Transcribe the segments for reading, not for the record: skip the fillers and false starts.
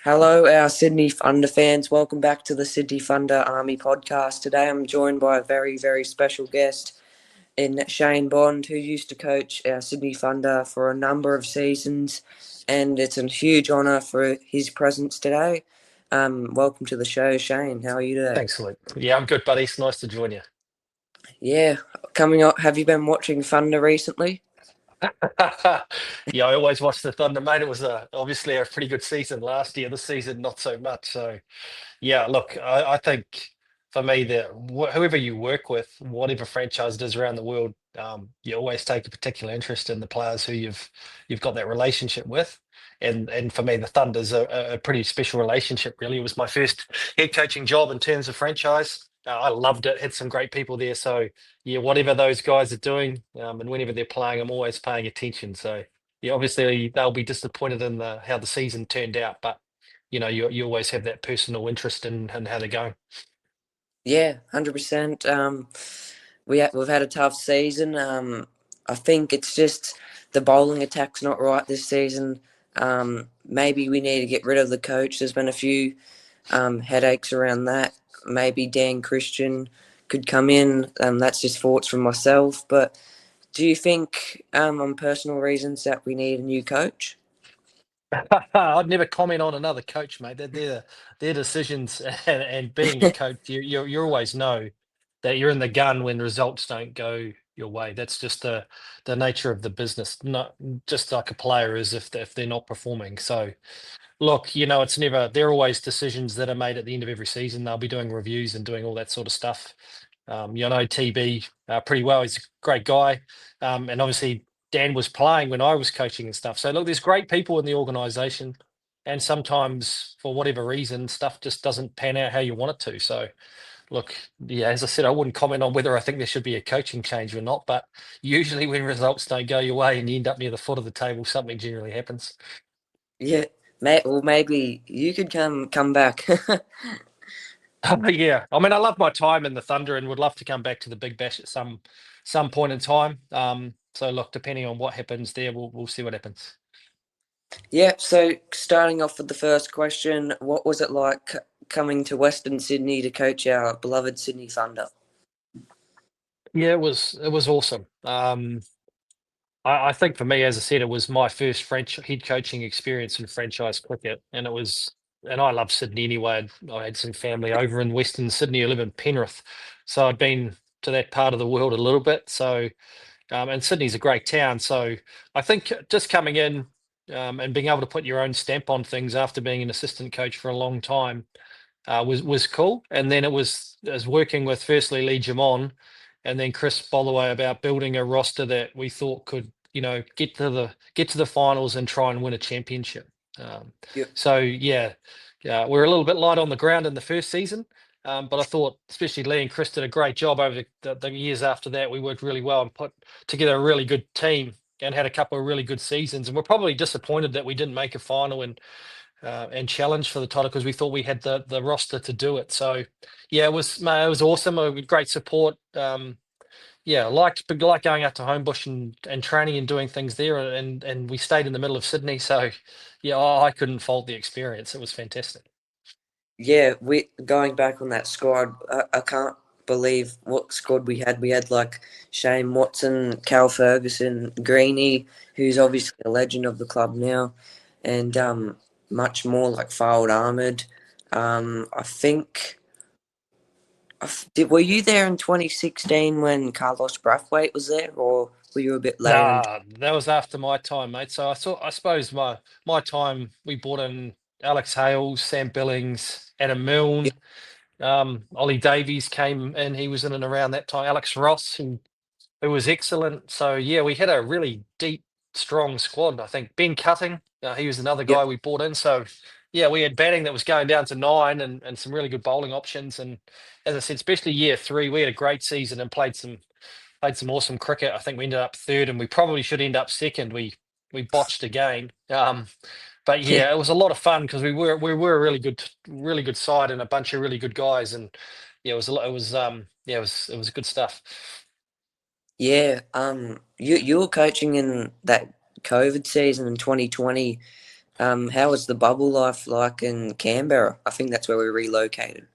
Hello, our Sydney Thunder fans. Welcome back to the Sydney Thunder Army podcast. Today I'm joined by a very, very special guest in Shane Bond, who used to coach our Sydney Thunder for a number of seasons, and it's a huge honour for his presence today. Welcome to the show, Shane. How are you today? Thanks, Luke. Yeah, I'm good, buddy. It's nice to join you. Yeah, coming up, have you been watching Thunder recently? Yeah, I always watch the Thunder, mate. It was obviously a pretty good season last year. This season, not so much. So, yeah, look, I think for me, that whoever you work with, whatever franchise it is around the world, you always take a particular interest in the players who you've got that relationship with. And for me, the Thunder's a pretty special relationship. Really, it was my first head coaching job in terms of franchise. I loved it. Had some great people there. So yeah, whatever those guys are doing, and whenever they're playing, I'm always paying attention. So yeah, obviously they'll be disappointed in how the season turned out, but you always have that personal interest in how they're going. Yeah, 100%. We've had a tough season. I think it's just the bowling attack's not right this season. Maybe we need to get rid of the coach. There's been a few headaches around that. Maybe Dan Christian could come in. That's just thoughts from myself. But do you think, on personal reasons, that we need a new coach? I'd never comment on another coach, mate. They're their decisions, and being a coach, you always know that you're in the gun when results don't go your way. That's just the nature of the business. Not just like a player is if they're not performing. So look, it's never. There are always decisions that are made at the end of every season. They'll be doing reviews and doing all that sort of stuff. You know TB pretty well. He's a great guy, and obviously Dan was playing when I was coaching and stuff. So look, there's great people in the organisation, and sometimes for whatever reason, stuff just doesn't pan out how you want it to. So look, yeah, as I said, I wouldn't comment on whether I think there should be a coaching change or not. But usually, when results don't go your way and you end up near the foot of the table, something generally happens. Yeah, well, maybe you could come back. Yeah, I mean, I love my time in the Thunder and would love to come back to the Big Bash at some point in time. So look, depending on what happens there, we'll see what happens. Yeah, so starting off with the first question, what was it like coming to Western Sydney to coach our beloved Sydney Thunder? Yeah, it was awesome. I think for me, as I said, it was my first French head coaching experience in franchise cricket, and I love Sydney anyway. I had some family over in Western Sydney. I live in Penrith, so I'd been to that part of the world a little bit. So and Sydney's a great town. So I think just coming in and being able to put your own stamp on things after being an assistant coach for a long time was cool. And then it was as working with firstly Lee Jamon and then Chris Bolloway about building a roster that we thought could get to the finals and try and win a championship. Um, Yeah, so yeah, we're a little bit light on the ground in the first season. But I thought, especially Lee and Chris did a great job over the years after that. We worked really well and put together a really good team and had a couple of really good seasons. And we're probably disappointed that we didn't make a final and challenge for the title because we thought we had the roster to do it. So yeah, it was awesome. Great support. Yeah, liked going out to Homebush and training and doing things there, and we stayed in the middle of Sydney. So yeah, I couldn't fault the experience. It was fantastic. yeah. We going back on that squad. I can't believe what squad we had. We had like Shane Watson, Cal Ferguson, Greeny, who's obviously a legend of the club now, and much more like Fawad Ahmed. I think. Were you there in 2016 when Carlos Brathwaite was there, or were you a bit later in? Nah, that was after my time, mate. So I suppose my time we brought in Alex Hales, Sam Billings, Adam Milne, Ollie Davies came in. He was in and around that time. Alex Ross, who was excellent. So yeah, we had a really deep, strong squad. I think Ben Cutting, he was another Yep. guy we brought in. So yeah, we had batting that was going down to nine and some really good bowling options. And as I said, especially year three, we had a great season and played some awesome cricket. I think we ended up third, and we probably should end up second. We botched again. But Yeah. yeah, it was a lot of fun because we were a really good side and a bunch of really good guys. And yeah, it was a lot. It was yeah, it was good stuff. Yeah. You were coaching in that COVID season in 2020. How was the bubble life like in Canberra? I think that's where we relocated.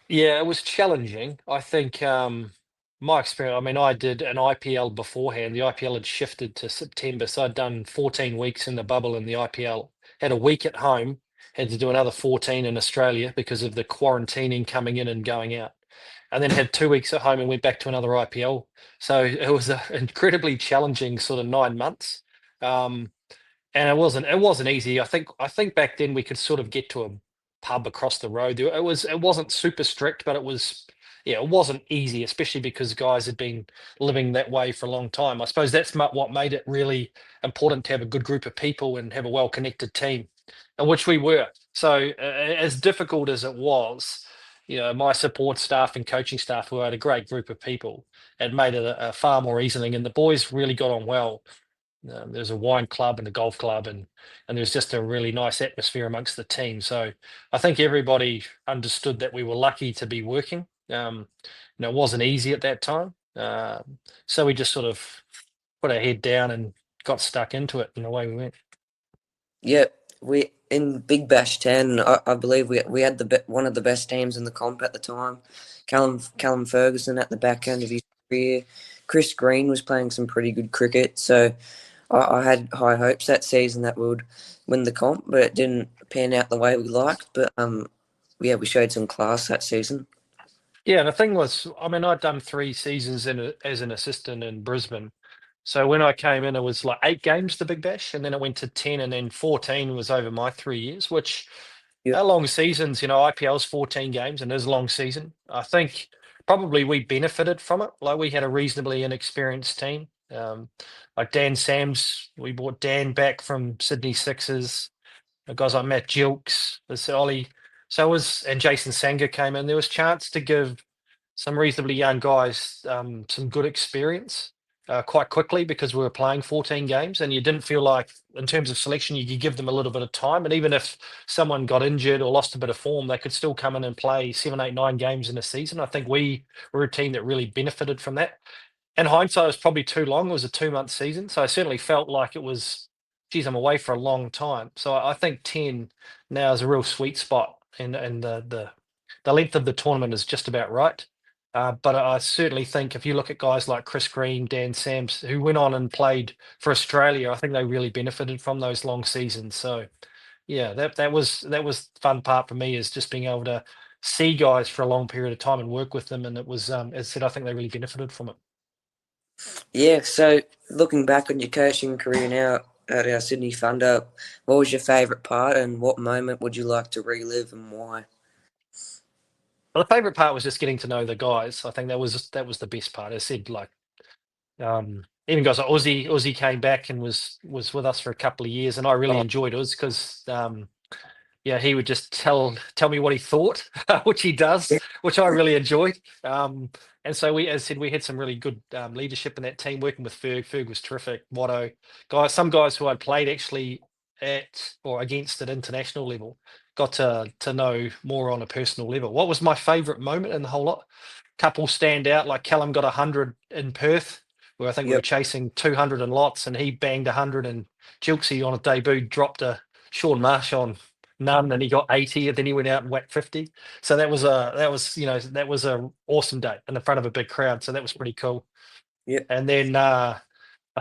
Yeah, it was challenging. I think my experience, I mean, I did an IPL beforehand. The IPL had shifted to September, so I'd done 14 weeks in the bubble in the IPL, had a week at home, had to do another 14 in Australia because of the quarantining coming in and going out, and then had 2 weeks at home and went back to another IPL. So it was an incredibly challenging sort of 9 months. Um, and it wasn't easy. I think back then we could sort of get to a pub across the road. It wasn't super strict, but it was, yeah, it wasn't easy, especially because guys had been living that way for a long time. I suppose that's what made it really important to have a good group of people and have a well connected team, and which we were. So as difficult as it was, my support staff and coaching staff, who had a great group of people, had made it a far more easy, and the boys really got on well. There's a wine club and a golf club, and there's just a really nice atmosphere amongst the team. So I think everybody understood that we were lucky to be working. It wasn't easy at that time, so we just sort of put our head down and got stuck into it, and away we went. Yep, we in Big Bash 10. I believe we had one of the best teams in the comp at the time. Callum Ferguson at the back end of his career. Chris Green was playing some pretty good cricket, so I had high hopes that season that we would win the comp, but it didn't pan out the way we liked. But yeah, we showed some class that season. Yeah, the thing was, I mean, I'd done 3 seasons as an assistant in Brisbane. So when I came in, it was like 8 games, the Big Bash, and then it went to 10, and then 14 was over my 3 years, which Yep. are long seasons. IPL's 14 games and is a long season. I think probably we benefited from it. Like, we had a reasonably inexperienced team. Like Dan Sams, we brought Dan back from Sydney Sixers. Guys like Matt Gilks, this Ollie. And Jason Sanger came in. There was chance to give some reasonably young guys some good experience quite quickly, because we were playing 14 games, and you didn't feel like, in terms of selection, you could give them a little bit of time. And even if someone got injured or lost a bit of form, they could still come in and play 7, 8, 9 games in a season. I think we were a team that really benefited from that. In hindsight, it was probably too long. It was a 2-month season, so I certainly felt like it was, geez, I'm away for a long time. So I think 10 now is a real sweet spot, and the length of the tournament is just about right. But I certainly think if you look at guys like Chris Green, Dan Sams, who went on and played for Australia, I think they really benefited from those long seasons. So yeah, that was the fun part for me, is just being able to see guys for a long period of time and work with them. And it was, as I said, I think they really benefited from it. Yeah, so looking back on your coaching career now at our Sydney Thunder, what was your favourite part and what moment would you like to relive and why? Well, the favorite part was just getting to know the guys. I think that was the best part. I said, like, even guys like Aussie came back and was with us for a couple of years, and I really Oh, enjoyed Uz because yeah, he would just tell me what he thought, which he does, which I really enjoyed. And so we, as I said, we had some really good leadership in that team, working with Ferg. Ferg was terrific. Watto, some guys who I'd played actually at or against at international level, got to know more on a personal level. What was my favourite moment in the whole lot? Couple stand out, like Callum got 100 in Perth, where I think we were yep. chasing 200 in lots, and he banged 100, and Gilksy on a debut dropped a Sean Marsh on none, and he got 80, and then he went out and whacked 50. So that was a awesome day in the front of a big crowd. So that was pretty cool. Yep. And then I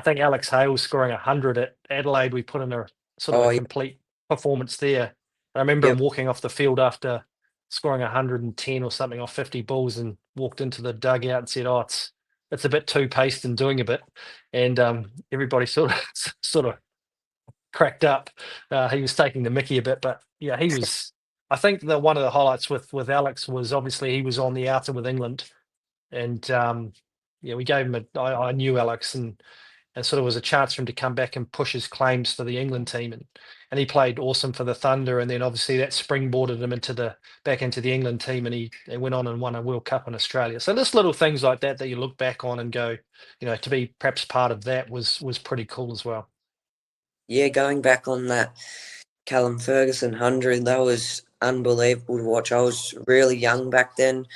think Alex Hale scoring 100 at Adelaide. We put in a sort of a Oh, yeah. complete performance there. I remember him Yep. walking off the field after scoring 110 or something off 50 balls, and walked into the dugout and said, "Oh, it's a bit too paced and doing a bit," and everybody sort of sort of cracked up. He was taking the mickey a bit, but yeah, he was. I think one of the highlights with Alex was obviously he was on the outer with England, and yeah, we gave him I knew Alex, and sort of was a chance for him to come back and push his claims for the England team, and he played awesome for the Thunder, and then obviously that springboarded him back into the England team, and he went on and won a World Cup in Australia. So just little things like that you look back on and go, to be perhaps part of that was pretty cool as well. Yeah, going back on that Callum Ferguson 100, that was unbelievable to watch. I was really young back then,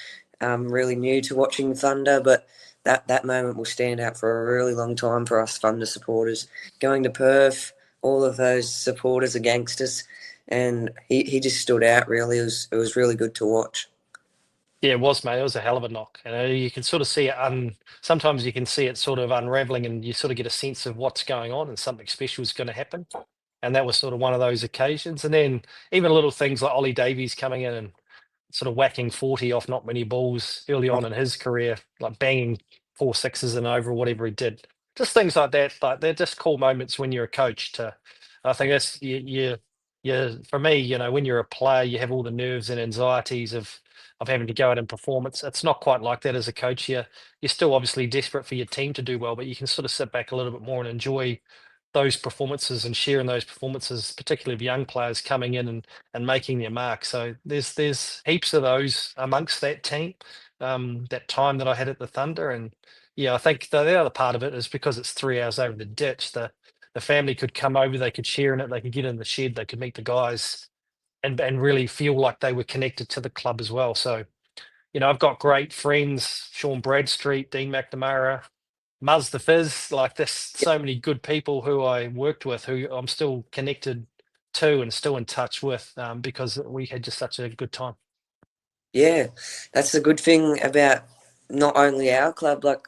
really new to watching Thunder, but that moment will stand out for a really long time for us Thunder supporters. Going to Perth, all of those supporters are gangsters, and he just stood out. Really, it was really good to watch. Yeah, it was, mate. It was a hell of a knock. You can sort of see it. Sometimes you can see it sort of unraveling, and you sort of get a sense of what's going on, and something special is going to happen. And that was sort of one of those occasions. And then even little things like Ollie Davies coming in and sort of whacking 40 off not many balls early on in his career, like banging 4 6s and over, whatever he did. Just things like that. Like they're just cool moments when you're a coach. I think that's for me. When you're a player, you have all the nerves and anxieties of having to go out and perform. It's not quite like that as a coach. You're still obviously desperate for your team to do well, but you can sort of sit back a little bit more and enjoy those performances and sharing those performances, particularly of young players coming in and making their mark. So there's heaps of those amongst that team, that time that I had at the Thunder. And yeah, I think the other part of it is because it's 3 hours over the ditch, the family could come over, they could share in it, they could get in the shed, they could meet the guys and really feel like they were connected to the club as well. So, I've got great friends, Sean Bradstreet, Dean McNamara, Muzz the Fizz. Like there's so many good people who I worked with who I'm still connected to and still in touch with, because we had just such a good time. Yeah, that's the good thing about not only our club, like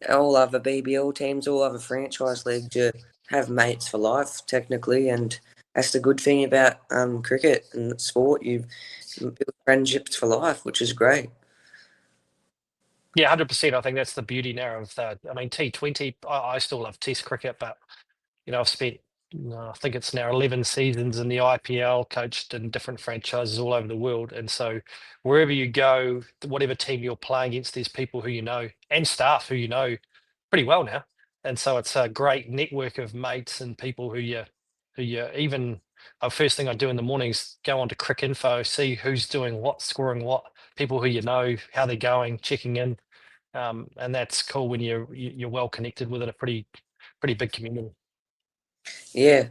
all other BBL teams, all other franchise leagues, you have mates for life technically, and that's the good thing about cricket and sport. You build friendships for life, which is great. Yeah, 100%. I think that's the beauty now of that. I mean, T20, I still love Test cricket, but I've spent, I think it's now 11 seasons in the IPL, coached in different franchises all over the world. And so wherever you go, whatever team you're playing against, there's people who you know and staff who you know pretty well now. And so it's a great network of mates and people who you even, first thing I do in the morning is go on to Crick Info, see who's doing what, scoring what, people who you know, how they're going, checking in. And that's cool when you're well connected within a pretty big community. Yeah,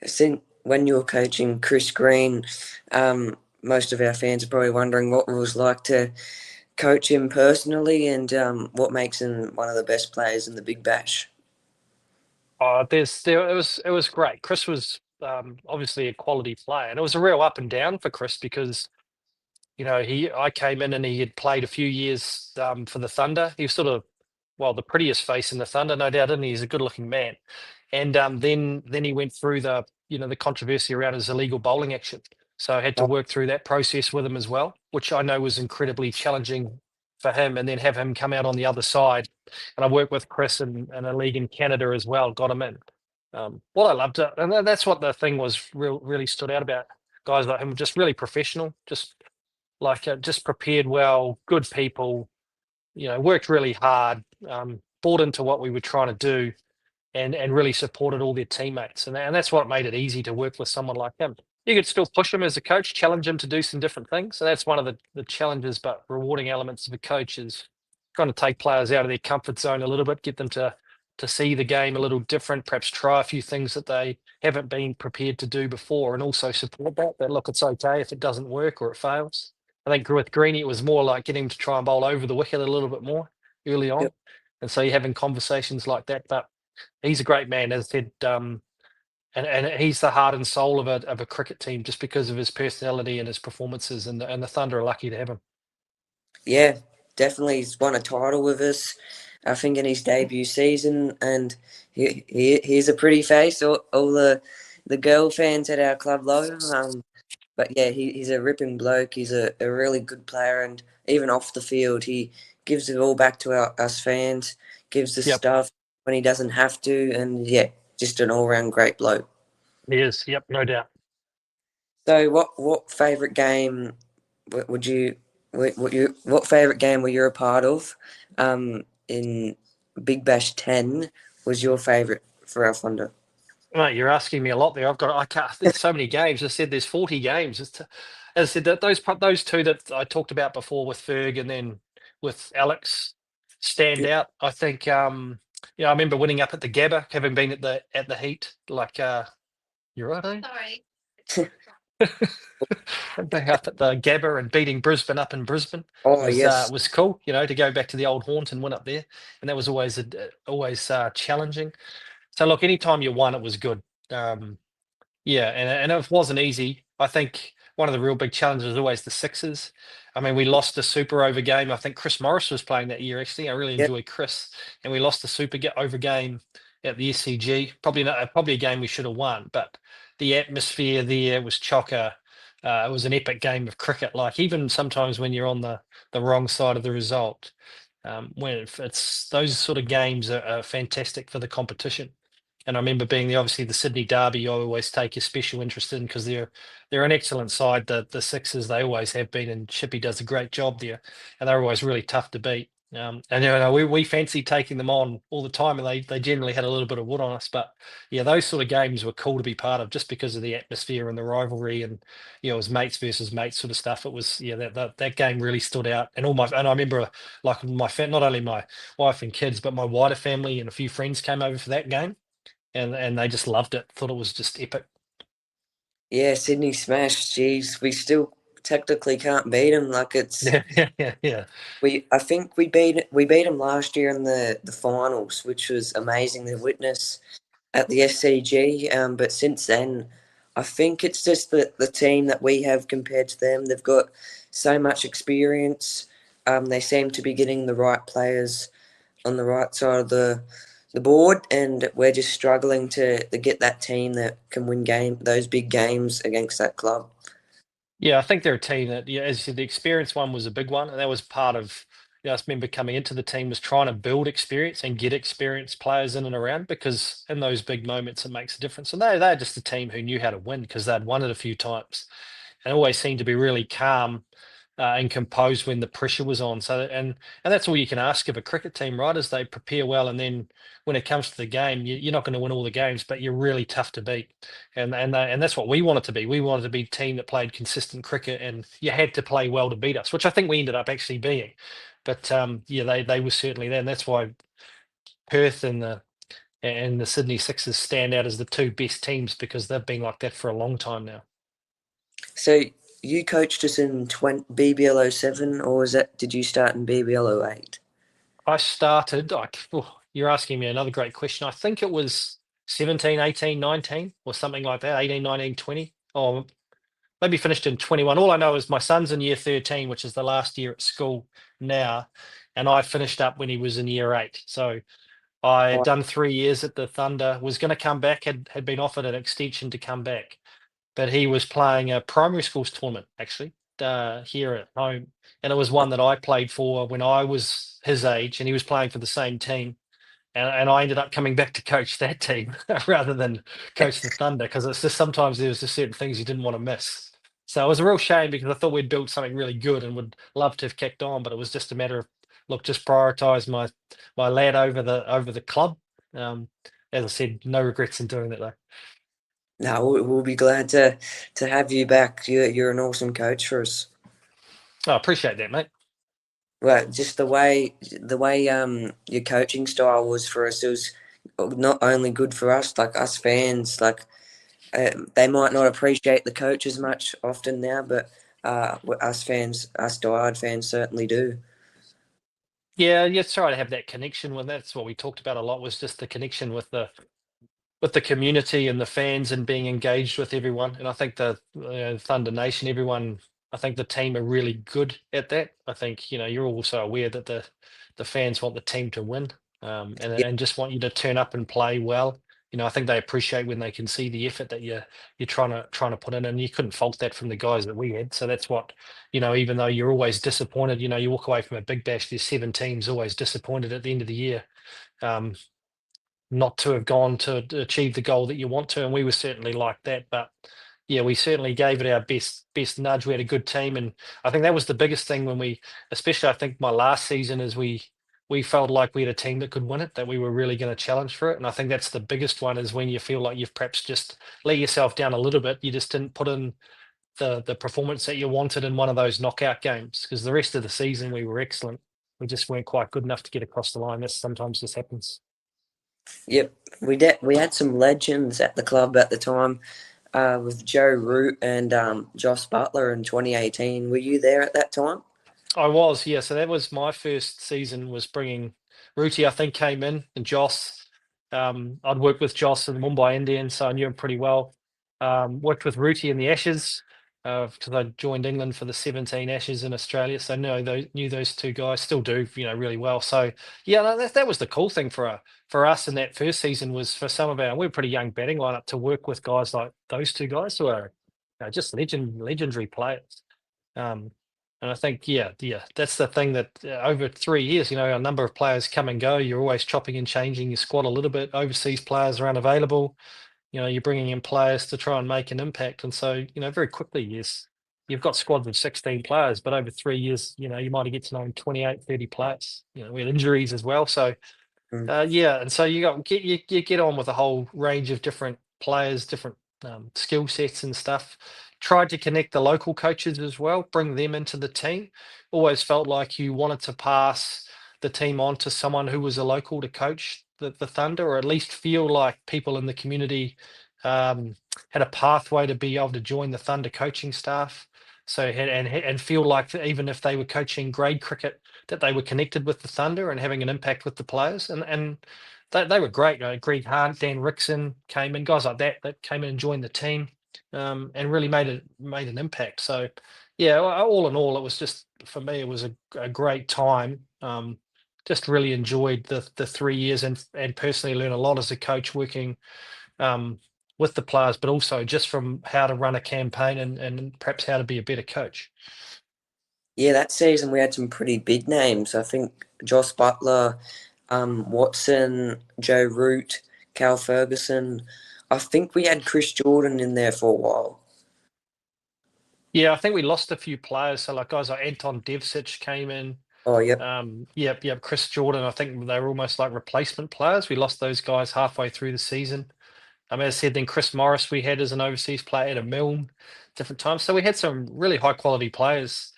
since when you were coaching Chris Green, most of our fans are probably wondering what it was like to coach him personally, and what makes him one of the best players in the Big Bash. It was great. Chris was, obviously a quality player, and it was a real up and down for Chris because I came in and he had played a few years, for the Thunder. He was sort of, well, the prettiest face in the Thunder, no doubt, and he's a good looking man. And then he went through the controversy around his illegal bowling action. So I had to work through that process with him as well, which I know was incredibly challenging for him. And then have him come out on the other side. And I worked with Chris in a league in Canada as well, got him in. What I loved it, and that's what the thing was really stood out about guys like him, just really professional, just prepared well, good people, worked really hard, bought into what we were trying to do, and really supported all their teammates. And that's what made it easy to work with someone like him. You could still push him as a coach, challenge him to do some different things. So that's one of the challenges, but rewarding elements of a coach is trying to take players out of their comfort zone a little bit, get them to see the game a little different, perhaps try a few things that they haven't been prepared to do before, and also support that look, it's okay if it doesn't work or it fails. I think with Greeny, it was more like getting him to try and bowl over the wicket a little bit more early on. Yep. And so you're having conversations like that. But he's a great man, as I said, and he's the heart and soul of a cricket team just because of his personality and his performances. And the Thunder are lucky to have him. Yeah, definitely. He's won a title with us, I think, in his debut season, and he's a pretty face. All the girl fans at our club love him. But yeah, he's a ripping bloke. He's a really good player, and even off the field, he gives it all back to us fans, gives the Yep, stuff when he doesn't have to, and yeah, just an all round great bloke. he is. Yep, no doubt. So, what favourite game would you what favourite game were you a part of? In Big Bash 10 was your favourite for our Thunder? Mate, you're asking me a lot there. I can't. There's so many games. I said there's 40 games. As I said, that those two that I talked about before with Ferg and then with Alex stand Yeah. out. I think, I remember winning up at the Gabba, having been at the Heat. Like, you're right, eh? Sorry. Being up at the Gabba and beating Brisbane up in Brisbane Oh was yes, was cool. To go back to the old haunt and win up there, and that was always challenging. So look, anytime you won, it was good. Yeah, and it wasn't easy. I think one of the real big challenges was always the sixes. I mean, we lost the super over game. I think Chris Morris was playing that year. Actually, I really Yep. enjoyed Chris, and we lost the super over game at the SCG. Probably a game we should have won, but the atmosphere there was chocker. It was an epic game of cricket. Like even sometimes when you're on the wrong side of the result, when it's those sort of games are fantastic for the competition. And I remember being obviously the Sydney Derby. I always take a special interest in because they're an excellent side. The Sixers they always have been, and Chippy does a great job there, and they're always really tough to beat. And we fancy taking them on all the time, and they generally had a little bit of wood on us. But yeah, those sort of games were cool to be part of, just because of the atmosphere and the rivalry, and it was mates versus mates sort of stuff. It was that game really stood out, and I remember like not only my wife and kids, but my wider family and a few friends came over for that game, and they just loved it. Thought it was just epic. Yeah, Sydney Smash. Geez, we still technically can't beat them. Like it's Yeah. I think we beat them last year in the finals, which was amazing to witness at the SCG. But since then, I think it's just the team that we have compared to them. They've got so much experience. They seem to be getting the right players on the right side of the board, and we're just struggling to get that team that can win those big games against that club. Yeah, I think they're a team that, yeah, as you said, the experience one was a big one, and that was part of, I just remember coming into the team was trying to build experience and get experienced players in and around, because in those big moments it makes a difference. And they're just a team who knew how to win because they'd won it a few times, and always seemed to be really calm and composed when the pressure was on. So and that's all you can ask of a cricket team, right? Is they prepare well, and then when it comes to the game, you're not going to win all the games, but you're really tough to beat. And that's what we wanted to be. We wanted to be a team that played consistent cricket, and you had to play well to beat us, which I think we ended up actually being. But yeah, they were certainly there, and that's why Perth and the Sydney Sixers stand out as the two best teams, because they've been like that for a long time now. So you coached us in BBL 07, or did you start in BBL 08? I started, you're asking me another great question. I think it was 17, 18, 19, or something like that, 18, 19, 20, or maybe finished in 21. All I know is my son's in year 13, which is the last year at school now, and I finished up when he was in year 8. So I had done 3 years at the Thunder, was going to come back, had been offered an extension to come back, but he was playing a primary schools tournament actually here at home, and it was one that I played for when I was his age, and he was playing for the same team, and I ended up coming back to coach that team rather than coach the Thunder, because it's just sometimes there was just certain things you didn't want to miss. So it was a real shame, because I thought we'd built something really good and would love to have kicked on, but it was just a matter of, look, just prioritise my lad over the club. Um, as I said, no regrets in doing that though. No, we'll be glad to have you back. You're an awesome coach for us. I appreciate that, mate. Well, just the way your coaching style was for us, it was not only good for us, like us fans. Like they might not appreciate the coach as much often now, but us fans, us diehard fans, certainly do. Yeah, yeah, try to have that connection with. That's what we talked about a lot, was just the connection with the community and the fans, and being engaged with everyone. And I think the Thunder Nation, everyone, I think the team are really good at that. I think you're also aware that the fans want the team to win, and Yeah, and just want you to turn up and play well. I think they appreciate when they can see the effort that you're trying to put in, and you couldn't fault that from the guys that we had. So that's what, even though you're always disappointed, you walk away from a big bash. There's 7 teams always disappointed at the end of the year. Um, not to have gone to achieve the goal that you want to, and we were certainly like that. But yeah, we certainly gave it our best nudge. We had a good team, and I think that was the biggest thing when especially I think my last season, is we felt like we had a team that could win it, that we were really going to challenge for it. And I think that's the biggest one, is when you feel like you've perhaps just let yourself down a little bit. You just didn't put in the performance that you wanted in one of those knockout games, because the rest of the season we were excellent. We just weren't quite good enough to get across the line. That sometimes just happens. yep. We had some legends at the club at the time, with Joe Root and Joss Butler in 2018. Were you there at that time? I was, yeah. So that was my first season, was bringing Ruti, I think, came in, and Joss. I'd worked with Joss in the Mumbai Indians, so I knew him pretty well. Worked with Ruti in the Ashes because I joined England for the 17 Ashes in Australia, so knew those two guys, still do, really well. So yeah, no, that was the cool thing for us in that first season, was for some of our, we were pretty young batting lineup, to work with guys like those two guys who are just legendary players. Um, and I think, yeah, that's the thing, that over 3 years, a number of players come and go. You're always chopping and changing your squad a little bit. Overseas players are unavailable. You're bringing in players to try and make an impact. And so, very quickly, yes, you've got squads of 16 players, but over 3 years, you might get to know 28, 30 players, with injuries as well. So, Mm. yeah, and so you get on with a whole range of different players, different skill sets and stuff. Tried to connect the local coaches as well, bring them into the team. Always felt like you wanted to pass the team on to someone who was a local to coach the Thunder, or at least feel like people in the community had a pathway to be able to join the Thunder coaching staff. So and feel like that even if they were coaching grade cricket, that they were connected with the Thunder and having an impact with the players. And they were great. Greg Hunt, Dan Rickson came in, guys like that came in and joined the team, and really made an impact. So yeah, all in all, it was just, for me, it was a great time. Just really enjoyed the 3 years, and personally learned a lot as a coach, working with the players, but also just from how to run a campaign, and perhaps how to be a better coach. Yeah, that season we had some pretty big names. I think Joss Butler, Watson, Joe Root, Cal Ferguson. I think we had Chris Jordan in there for a while. Yeah, I think we lost a few players. So like guys like Anton Devcic came in. Oh, yep. Yep. Chris Jordan, I think they were almost like replacement players. We lost those guys halfway through the season. As I said, then Chris Morris we had as an overseas player at a Milne, different times. So we had some really high quality players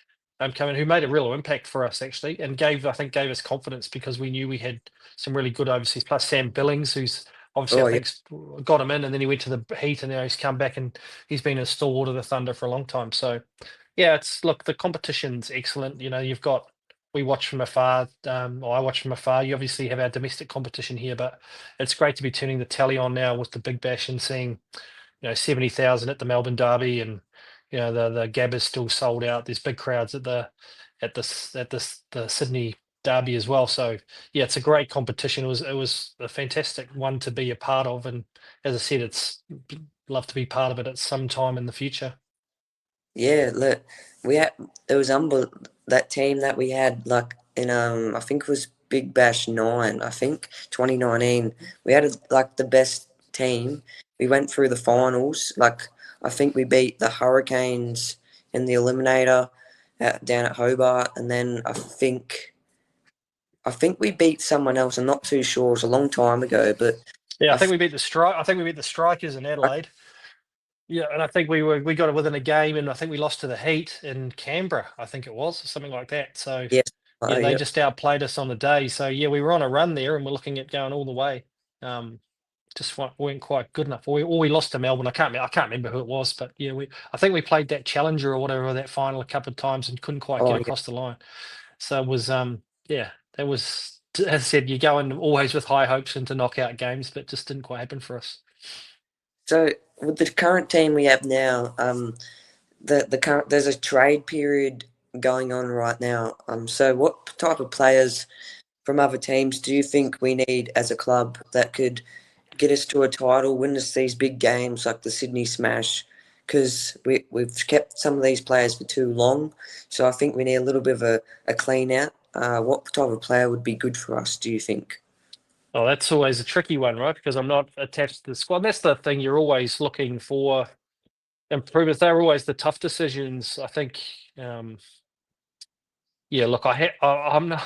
come in, who made a real impact for us, actually, and gave us confidence, because we knew we had some really good overseas players. Sam Billings, who's obviously, Oh, I yeah. think, got him in, and then he went to the Heat, and now he's come back and he's been a stalwart of the Thunder for a long time. So yeah, look, the competition's excellent. We watch from afar, or I watch from afar. You obviously have our domestic competition here, but it's great to be turning the tally on now with the Big Bash and seeing, 70,000 at the Melbourne Derby, and the Gab is still sold out. There's big crowds at the Sydney Derby as well. So yeah, it's a great competition. It was a fantastic one to be a part of, and as I said, love to be part of it at some time in the future. Yeah, look, it was that team that we had, like, in I think it was Big Bash 9, I think 2019. We had like the best team. We went through the finals. Like, I think we beat the Hurricanes in the eliminator down at Hobart, and then I think we beat someone else. I'm not too sure. It was a long time ago, but Yeah, I I think we beat the Strikers in Adelaide. Yeah, and I think we got it within a game, and I think we lost to the Heat in Canberra, I think it was, or something like that. So yes, yeah, they yeah. just outplayed us on the day. So yeah, we were on a run there, and we're looking at going all the way. Just weren't quite good enough. Or we lost to Melbourne. I can't remember who it was, but yeah, I think we played that Challenger or whatever, that final, a couple of times, and couldn't quite Oh, get yeah. across the line. So it was yeah, that was, as I said, you go in always with high hopes into knockout games, but just didn't quite happen for us. So with the current team we have now, the current there's a trade period going on right now. So what type of players from other teams do you think we need as a club that could get us to a title, win us these big games like the Sydney Smash? Because we've kept some of these players for too long, so I think we need a little bit of a clean out. What type of player would be good for us, do you think? Oh, that's always a tricky one, right? Because I'm not attached to the squad. That's the thing. You're always looking for improvements. They're always the tough decisions. I think. Yeah, look, I'm not.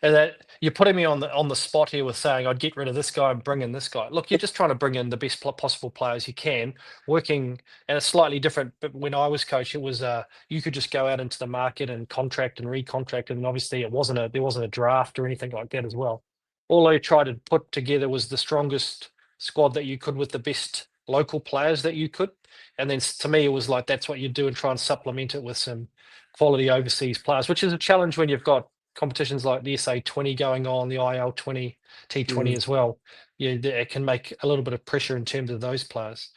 And that you're putting me on the spot here with saying I'd get rid of this guy and bring in this guy. Look, you're just trying to bring in the best possible players you can. Working, and it's slightly different. But when I was coach, it was you could just go out into the market and contract and recontract, and obviously there wasn't a draft or anything like that as well. All I tried to put together was the strongest squad that you could with the best local players that you could, and then to me it was like that's what you do, and try and supplement it with some quality overseas players, which is a challenge when you've got competitions like the SA20 going on, the IL20, T20 Mm, as well. it can make a little bit of pressure in terms of those players.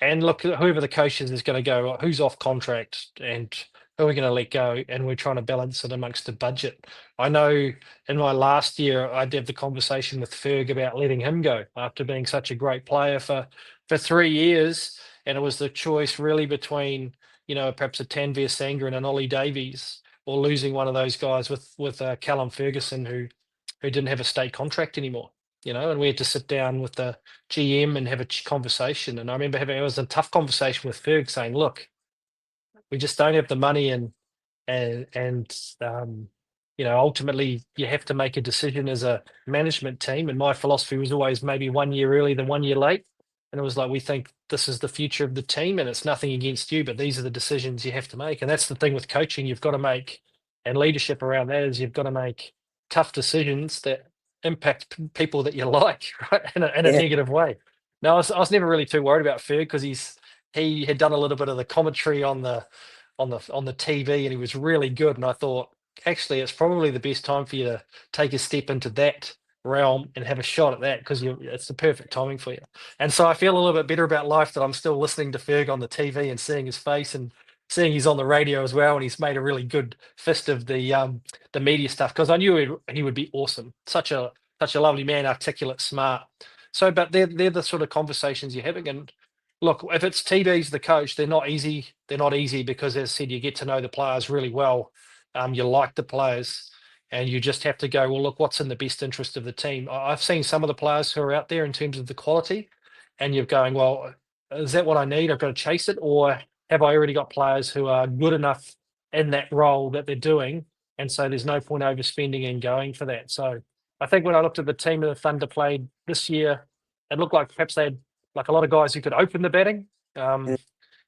And look, whoever the coach is going to go, "Well, who's off contract and who are we going to let go?" And we're trying to balance it amongst the budget. I know in my last year, I did the conversation with Ferg about letting him go after being such a great player for 3 years. And it was the choice really between, perhaps a Tanvir Sangha and an Ollie Davies, or losing one of those guys with Callum Ferguson, who didn't have a state contract anymore. And we had to sit down with the GM and have a conversation. And I remember it was a tough conversation with Ferg saying, "Look, we just don't have the money, and ultimately you have to make a decision as a management team." And my philosophy was always maybe 1 year early than 1 year late. And it was like, we think this is the future of the team, and it's nothing against you, but these are the decisions you have to make. And that's the thing with coaching you've got to make, and leadership around that is you've got to make tough decisions that impact people that you like, right? In a Yeah, negative way. No, I was never really too worried about Ferg, because he had done a little bit of the commentary on the TV, and he was really good. And I thought, actually, it's probably the best time for you to take a step into that realm and have a shot at that, because it's the perfect timing for you. And so I feel a little bit better about life that I'm still listening to Ferg on the TV and seeing his face, and seeing he's on the radio as well, and he's made a really good fist of the media stuff, because I knew he would be awesome. Such a lovely man, articulate, smart. So, but they're the sort of conversations you're having. And look, if it's TB's the coach, they're not easy. They're not easy because, as I said, you get to know the players really well. You like the players, and you just have to go, well, look, what's in the best interest of the team? I've seen some of the players who are out there in terms of the quality, and you're going, well, is that what I need? I've got to chase it, or have I already got players who are good enough in that role that they're doing? And so there's no point overspending and going for that. So I think when I looked at the team that the Thunder played this year, it looked like perhaps they had like a lot of guys who could open the batting. mm, And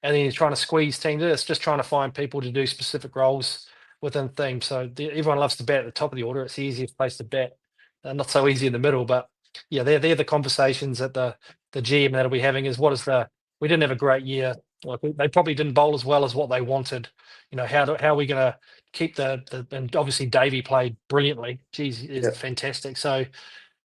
then he's trying to squeeze teams. It's just trying to find people to do specific roles within themes. So everyone loves to bat at the top of the order. It's the easiest place to bat. Not so easy in the middle, but yeah, they're the conversations that the GM that'll be having is we didn't have a great year. Like they probably didn't bowl as well as what they wanted. How are we going to keep and obviously Davey played brilliantly. Geez, is yeah, fantastic. So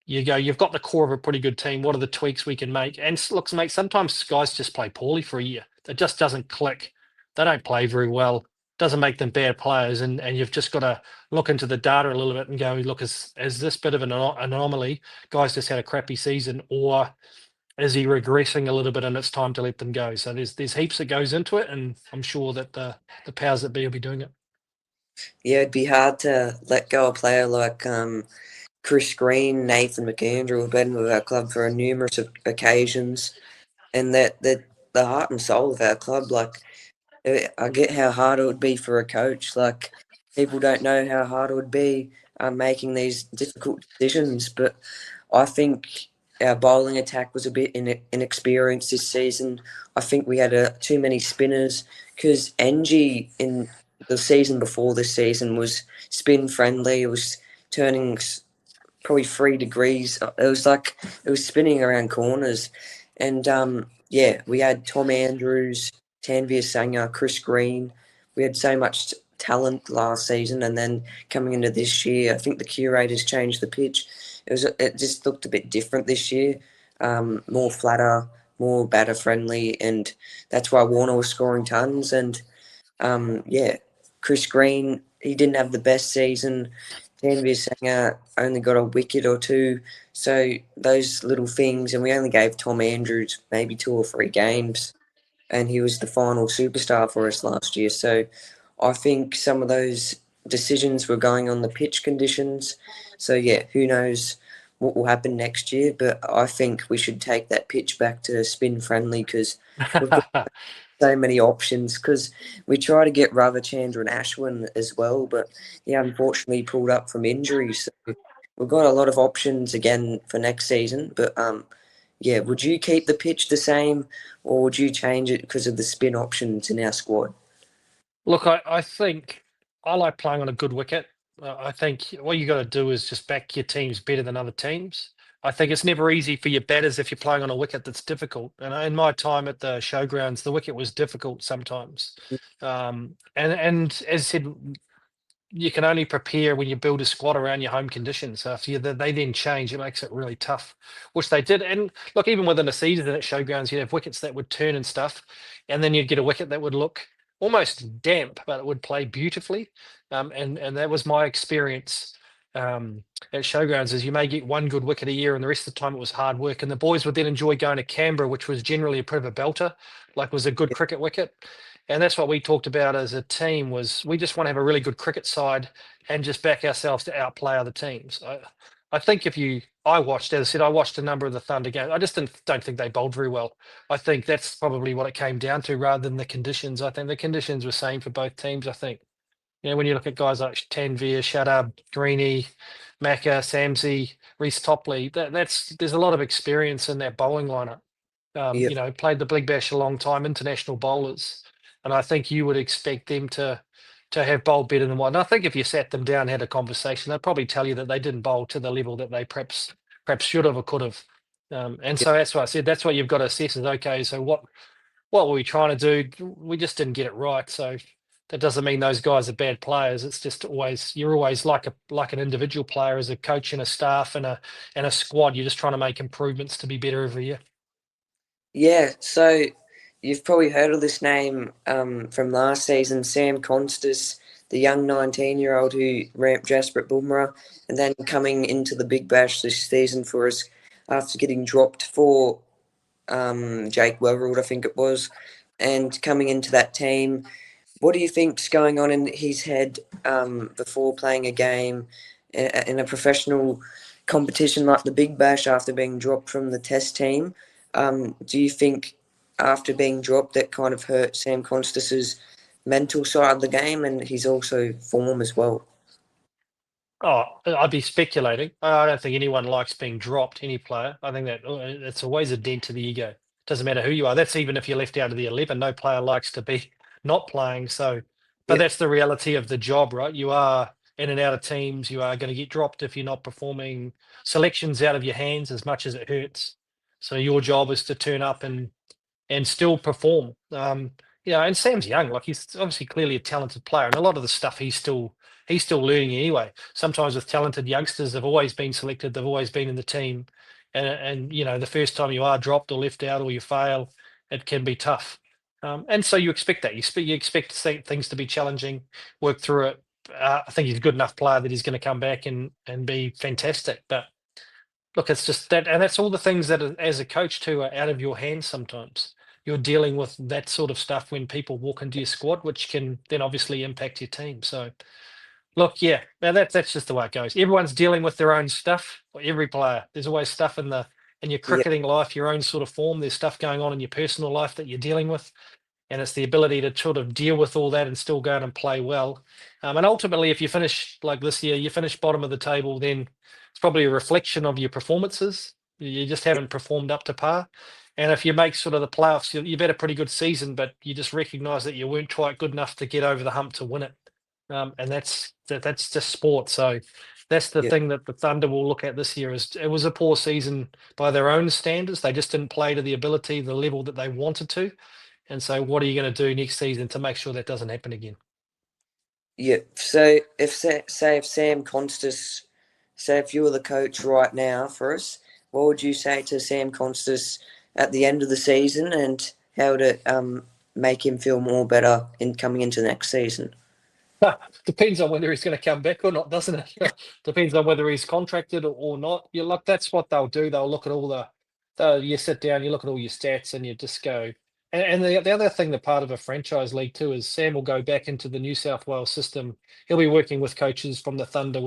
you've got the core of a pretty good team. What are the tweaks we can make? And look, mate, sometimes guys just play poorly for a year. It just doesn't click. They don't play very well. Doesn't make them bad players. And you've just got to look into the data a little bit and go, look, is this bit of an anomaly? Guys just had a crappy season, or is he regressing a little bit and it's time to let them go? So there's heaps that goes into it, and I'm sure that the powers that be will be doing it. yeah. It'd be hard to let go a player like Chris Green, Nathan McAndrew have been with our club for numerous occasions, and that the heart and soul of our club. Like, I get how hard it would be for a coach. Like, people don't know how hard it would be making these difficult decisions. But I think our bowling attack was a bit inexperienced this season. I think we had too many spinners, because Angie in the season before this season was spin friendly. It was turning probably 3 degrees. It was spinning around corners, and yeah, we had Tom Andrews, Tanvir Sangha, Chris Green. We had so much talent last season, and then coming into this year, I think the curators changed the pitch. It just looked a bit different this year, more flatter, more batter friendly, and that's why Warner was scoring tons. And yeah, Chris Green, he didn't have the best season. Tanvir Sangha only got a wicket or two. So those little things, and we only gave Tom Andrews maybe 2 or 3 games, and he was the final superstar for us last year. So I think some of those decisions were going on the pitch conditions. So yeah, who knows what will happen next year? But I think we should take that pitch back to spin friendly, because we've got so many options, because we try to get Ravichandra and Ashwin as well, but he unfortunately pulled up from injury. So we've got a lot of options again for next season. But yeah, would you keep the pitch the same, or would you change it because of the spin options in our squad? Look, I think I like playing on a good wicket. I think what you got to do is just back your teams better than other teams. I think it's never easy for your batters if you're playing on a wicket that's difficult. And in my time at the showgrounds, the wicket was difficult sometimes. And as I said, you can only prepare when you build a squad around your home conditions. So if they then change, it makes it really tough, which they did. And look, even within a season at Showgrounds, you'd have wickets that would turn and stuff, and then you'd get a wicket that would look almost damp, but it would play beautifully. And that was my experience at Showgrounds. Is you may get one good wicket a year, and the rest of the time it was hard work. And the boys would then enjoy going to Canberra, which was generally a bit of a belter, like was a good cricket wicket. And that's what we talked about as a team was we just want to have a really good cricket side and just back ourselves to outplay other teams. I think I watched, as I said, I watched a number of the Thunder games. I just don't think they bowled very well. I think that's probably what it came down to rather than the conditions. I think the conditions were same for both teams. I think, when you look at guys like Tanvir, Shadab, Greeny, Macca, Samsey, Reese Topley, there's a lot of experience in that bowling lineup. Yeah, Played the Big Bash a long time, international bowlers, and I think you would expect them to have bowled better than what. And I think if you sat them down, and had a conversation, they'd probably tell you that they didn't bowl to the level that they perhaps should have or could have. And yeah, so that's why I said that's what you've got to assess is okay. So what were we trying to do? We just didn't get it right. So that doesn't mean those guys are bad players. It's just you're always like an individual player as a coach and a staff and a squad. You're just trying to make improvements to be better every year. yeah. So you've probably heard of this name from last season, Sam Constas, the young 19-year-old who ramped Jasprit Bumrah, and then coming into the Big Bash this season for us after getting dropped for Jake Wellroyd, I think it was, and coming into that team. What do you think's going on in his head before playing a game in a professional competition like the Big Bash after being dropped from the Test team? Do you think after being dropped that kind of hurt Sam Constas's mental side of the game and he's also form as well? Oh, I'd be speculating. I don't think anyone likes being dropped, any player. I think that it's always a dent to the ego. Doesn't matter who you are. That's even if you're left out of the 11. No player likes to be not playing. So, but Yeah, that's the reality of the job, right? You are in and out of teams. You are going to get dropped if you're not performing. Selections out of your hands as much as it hurts. So your job is to turn up and still perform. And Sam's young, like he's obviously clearly a talented player, and a lot of the stuff he's still learning anyway. Sometimes with talented youngsters, they've always been selected, they've always been in the team, and the first time you are dropped or left out or you fail, it can be tough. And so you expect that you expect things to be challenging, work through it. I think he's a good enough player that he's going to come back and be fantastic, but. Look, it's just that, and that's all the things that, as a coach, too, are out of your hands sometimes. You're dealing with that sort of stuff when people walk into your squad, which can then obviously impact your team. So, look, yeah, now that's just the way it goes. Everyone's dealing with their own stuff. Every player, there's always stuff in your yeah, cricketing life, your own sort of form. There's stuff going on in your personal life that you're dealing with, and it's the ability to sort of deal with all that and still go out and play well. And ultimately, if you finish like this year, you finish bottom of the table, then it's probably a reflection of your performances. You just haven't performed up to par. And if you make sort of the playoffs, you've had a pretty good season, but you just recognise that you weren't quite good enough to get over the hump to win it. And that's just sport. So that's the yeah, thing that the Thunder will look at this year. Is it was a poor season by their own standards. They just didn't play to the ability, the level that they wanted to. And so, what are you going to do next season to make sure that doesn't happen again? yeah. So if Sam Constas, say if you were the coach right now for us, what would you say to Sam Constas at the end of the season and how to make him feel more better in coming into the next season? Depends on whether he's going to come back or not, doesn't it? Depends on whether he's contracted or not. You look, that's what they'll do. They'll look at all you sit down, you look at all your stats, and you just go. And the other thing, the part of a franchise league too, is Sam will go back into the New South Wales system. He'll be working with coaches from the Thunder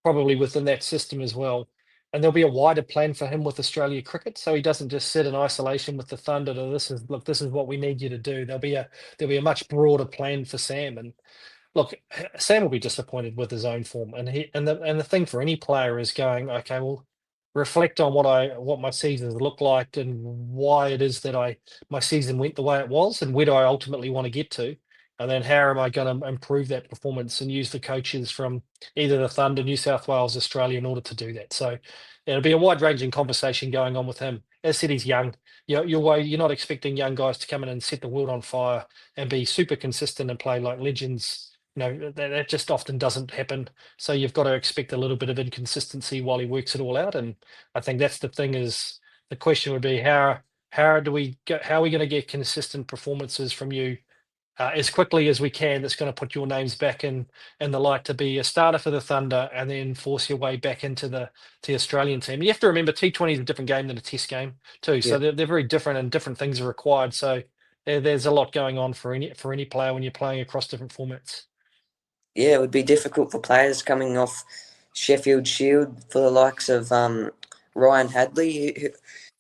probably within that system as well. And there'll be a wider plan for him with Australia cricket, so he doesn't just sit in isolation with the Thunder. This is what we need you to do. There'll be a much broader plan for Sam. And look, Sam will be disappointed with his own form, and the thing for any player is going, okay, well, reflect on what my seasons look like and why it is that my season went the way it was, and where do I ultimately want to get to, and then how am I going to improve that performance and use the coaches from either the Thunder, New South Wales, Australia in order to do that. So it'll be a wide-ranging conversation going on with him. As I said, he's young. You're not expecting young guys to come in and set the world on fire and be super consistent and play like legends that just often doesn't happen. So you've got to expect a little bit of inconsistency while he works it all out. And I think that's the thing. Is the question would be how do we get how are we going to get consistent performances from you as quickly as we can, that's going to put your names back in the light to be a starter for the Thunder and then force your way back into the Australian team. You have to remember T20 is a different game than a test game too. So Yeah. they're very different and different things are required. So there's a lot going on for any player when you're playing across different formats. Yeah, it would be difficult for players coming off Sheffield Shield for the likes of Ryan Hadley.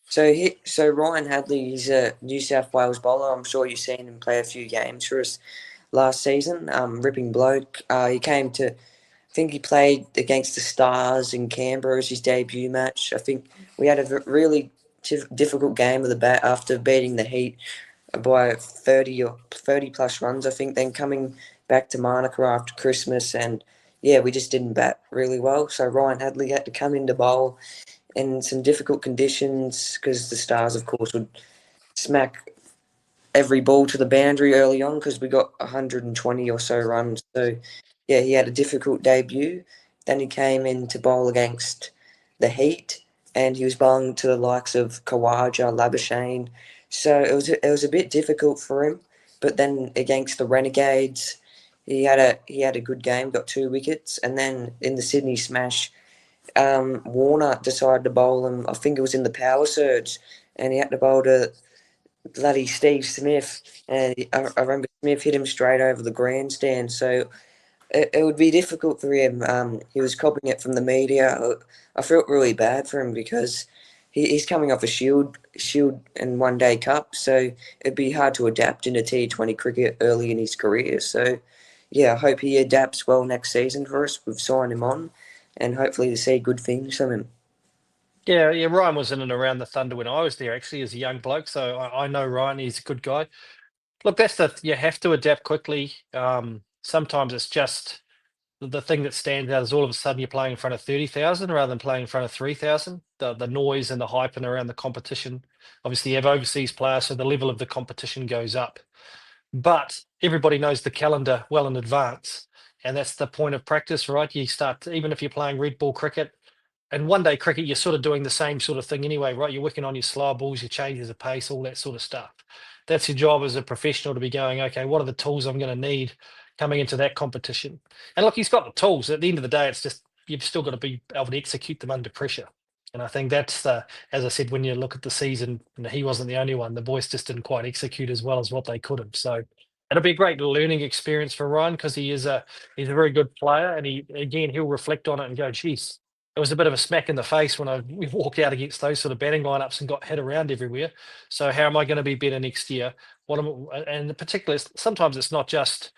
So Ryan Hadley, he's a New South Wales bowler. I'm sure you've seen him play a few games for us last season. Ripping bloke. He came to, I think he played against the Stars in Canberra as his debut match. I think we had a really difficult game of the bat after beating the Heat by 30 plus runs, I think, then coming back to Monaco after Christmas. And yeah, we just didn't bat really well. So Ryan Hadley had to come into bowl in some difficult conditions because the Stars, of course, would smack every ball to the boundary early on because we got 120 or so runs. So yeah, he had a difficult debut. Then he came in to bowl against the Heat, and he was bowling to the likes of Khawaja, Labuschagne. So it was a bit difficult for him. But then against the Renegades, he had a good game, got 2 wickets, and then in the Sydney Smash, Warner decided to bowl him. I think it was in the power surge, and he had to bowl to bloody Steve Smith, and I remember Smith hit him straight over the grandstand. So it would be difficult for him. He was copying it from the media. I felt really bad for him because he's coming off a Shield and One Day Cup, so it'd be hard to adapt into T20 cricket early in his career. So yeah, I hope he adapts well next season for us. We've signed him on, and hopefully to see good things from him. Yeah. Ryan was in and around the Thunder when I was there actually as a young bloke. So I know Ryan, he's a good guy. Look, you have to adapt quickly. Sometimes it's just the thing that stands out is all of a sudden you're playing in front of 30,000 rather than playing in front of 3,000. The noise and the hype and around the competition. Obviously, you have overseas players, so the level of the competition goes up. But everybody knows the calendar well in advance, and that's the point of practice, right? You start even if you're playing red ball cricket and one day cricket, you're sort of doing the same sort of thing anyway, right? You're working on your slow balls, your changes of pace, all that sort of stuff. That's your job as a professional to be going, okay, what are the tools I'm going to need coming into that competition? And look, he's got the tools. At the end of the day, it's just you've still got to be able to execute them under pressure. And I think that's as I said, when you look at the season, he wasn't the only one. The boys just didn't quite execute as well as what they could have. So it'll be a great learning experience for Ryan because he's a very good player, and he'll reflect on it and go, geez, it was a bit of a smack in the face when we walked out against those sort of batting lineups and got hit around everywhere. So how am I going to be better next year? And particularly, sometimes it's not just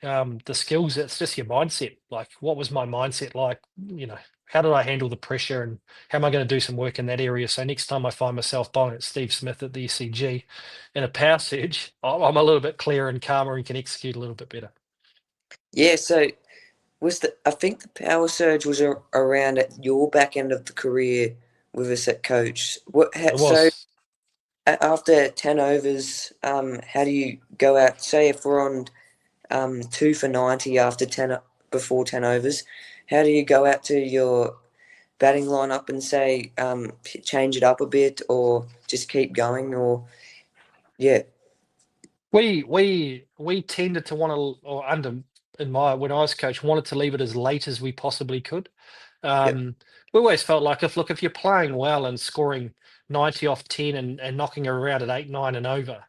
the skills; it's just your mindset. Like, what was my mindset like? How did I handle the pressure, and how am I going to do some work in that area? So next time I find myself bowling at Steve Smith at the ECG in a power surge, I'm a little bit clearer and calmer and can execute a little bit better. Yeah, so I think the power surge was around at your back end of the career with us at coach. It So was. after 10 overs, how do you go out? Say if we're on 2 for 90 after 10 before 10 overs, how do you go out to your batting lineup and say change it up a bit or just keep going or yeah. We tended to want to, or under in my when I was coach, wanted to leave it as late as we possibly could. Yep. We always felt like if you're playing well and scoring 90 off 10 and knocking around at 8, 9 and over,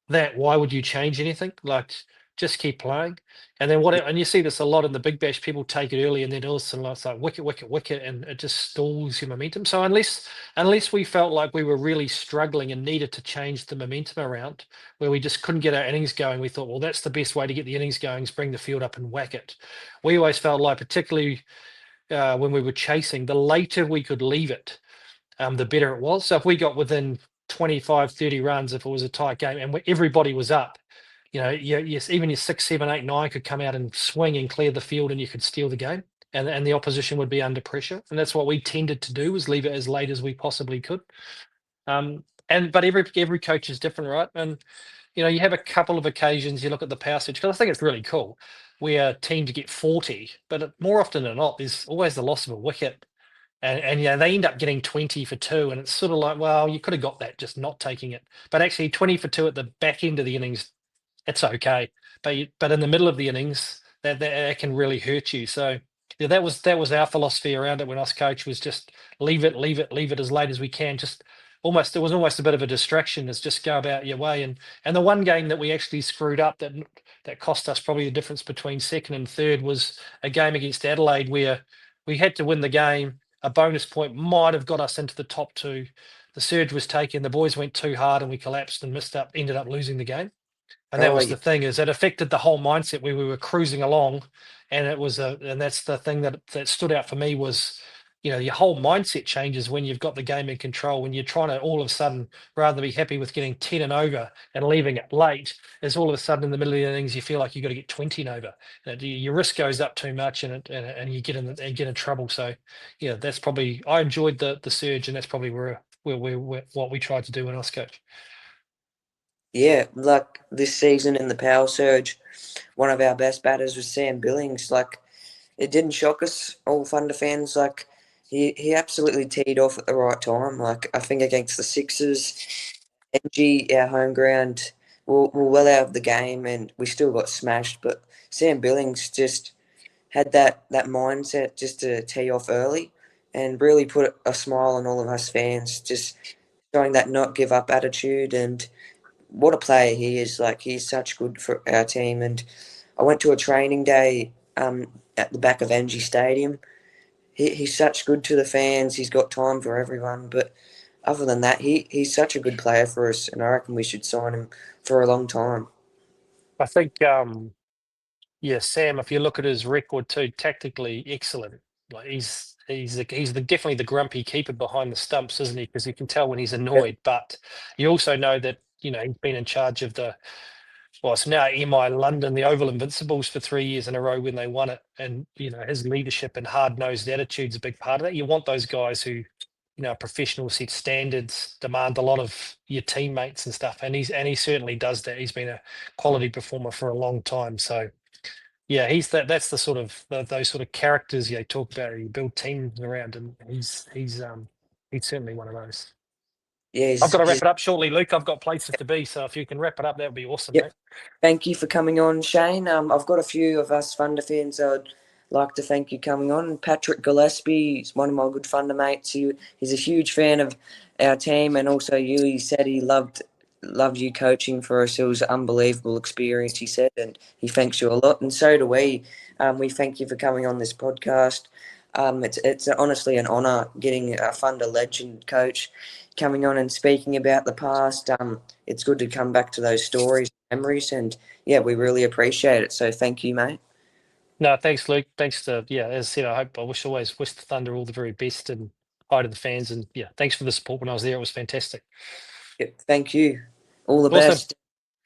that why would you change anything? Like just keep playing. And then and you see this a lot in the Big Bash, people take it early and then all of a sudden it's like wicket, wicket, wicket, and it just stalls your momentum. So unless we felt like we were really struggling and needed to change the momentum around, where we just couldn't get our innings going, we thought, well, that's the best way to get the innings going is bring the field up and whack it. We always felt like, particularly when we were chasing, the later we could leave it, the better it was. So if we got within 25, 30 runs, if it was a tight game and everybody was up, yes, even your 6, 7, 8, 9 could come out and swing and clear the field and you could steal the game. And the opposition would be under pressure. And that's what we tended to do, was leave it as late as we possibly could. But every coach is different, right? And you have a couple of occasions you look at the power surge, because I think it's really cool where teams get 40, but more often than not, there's always the loss of a wicket. And they end up getting 20 for two, and it's sort of like, well, you could have got that just not taking it. But actually, 20 for two at the back end of the innings, it's okay. But in the middle of the innings, that can really hurt you. So yeah, that was our philosophy around it when us coach was just leave it as late as we can. Just almost, it was almost a bit of a distraction. Is just go about your way. And the one game that we actually screwed up that cost us probably the difference between second and third was a game against Adelaide where we had to win the game. A bonus point might have got us into the top two. The surge was taken. The boys went too hard, and we collapsed and ended up losing the game. And that Oh, was the thing, is it affected the whole mindset where we were cruising along. And that's the thing that stood out for me was, your whole mindset changes when you've got the game in control. When you're trying to all of a sudden, rather than be happy with getting 10 and over and leaving it late, is all of a sudden in the middle of the innings, you feel like you've got to get 20 and over. Your risk goes up too much and you get in trouble. So yeah, that's probably, I enjoyed the surge, and that's probably where what we tried to do in Coach. yeah, like this season in the power surge, one of our best batters was Sam Billings. Like, it didn't shock us, all Thunder fans. Like, he absolutely teed off at the right time. Like, I think against the Sixers, NG, our home ground, were well out of the game, and we still got smashed. But Sam Billings just had that mindset just to tee off early and really put a smile on all of us fans, just showing that not give up attitude. And what a player he is. Like, he's such good for our team. And I went to a training day at the back of Angie Stadium. He's such good to the fans. He's got time for everyone. But other than that, he's such a good player for us, and I reckon we should sign him for a long time. I think, yeah, Sam, if you look at his record too, tactically excellent. Like definitely the grumpy keeper behind the stumps, isn't he? Because you can tell when he's annoyed. But you also know that he's been in charge of it's now MI London, the Oval Invincibles, for 3 years in a row when they won it. And his leadership and hard-nosed attitude's a big part of that. You want those guys who are professional, set standards, demand a lot of your teammates and stuff. And he certainly does that. He's been a quality performer for a long time. So yeah, that's the sort of those sort of characters you talk about. You build teams around, and he's certainly one of those. Yeah, I've got to wrap it up shortly, Luke. I've got places to be, so if you can wrap it up, that would be awesome, Yep. mate. Thank you for coming on, Shane. I've got a few of us Thunder fans I'd like to thank you coming on. Patrick Gillespie is one of my good Thunder mates. He's a huge fan of our team, and also you. He said he loved you coaching for us. It was an unbelievable experience, he said, and he thanks you a lot. And so do we. We thank you for coming on this podcast. It's honestly an honour getting a Thunder legend coach coming on and speaking about the past. It's good to come back to those stories, memories, and yeah, we really appreciate it. So thank you, mate. No, thanks, Luke. Thanks to as I said, I always wish the Thunder all the very best, and hi to the fans, and yeah, thanks for the support when I was there. It was fantastic. Yep, thank you. All the Awesome. best.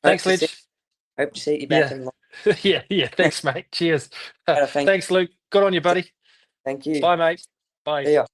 Thanks, Ledge. Hope to see you back in life. Yeah. Thanks, mate. Cheers. Thank Thanks, Luke. Good on you, buddy. Thank you. Bye, mate. Bye. See ya.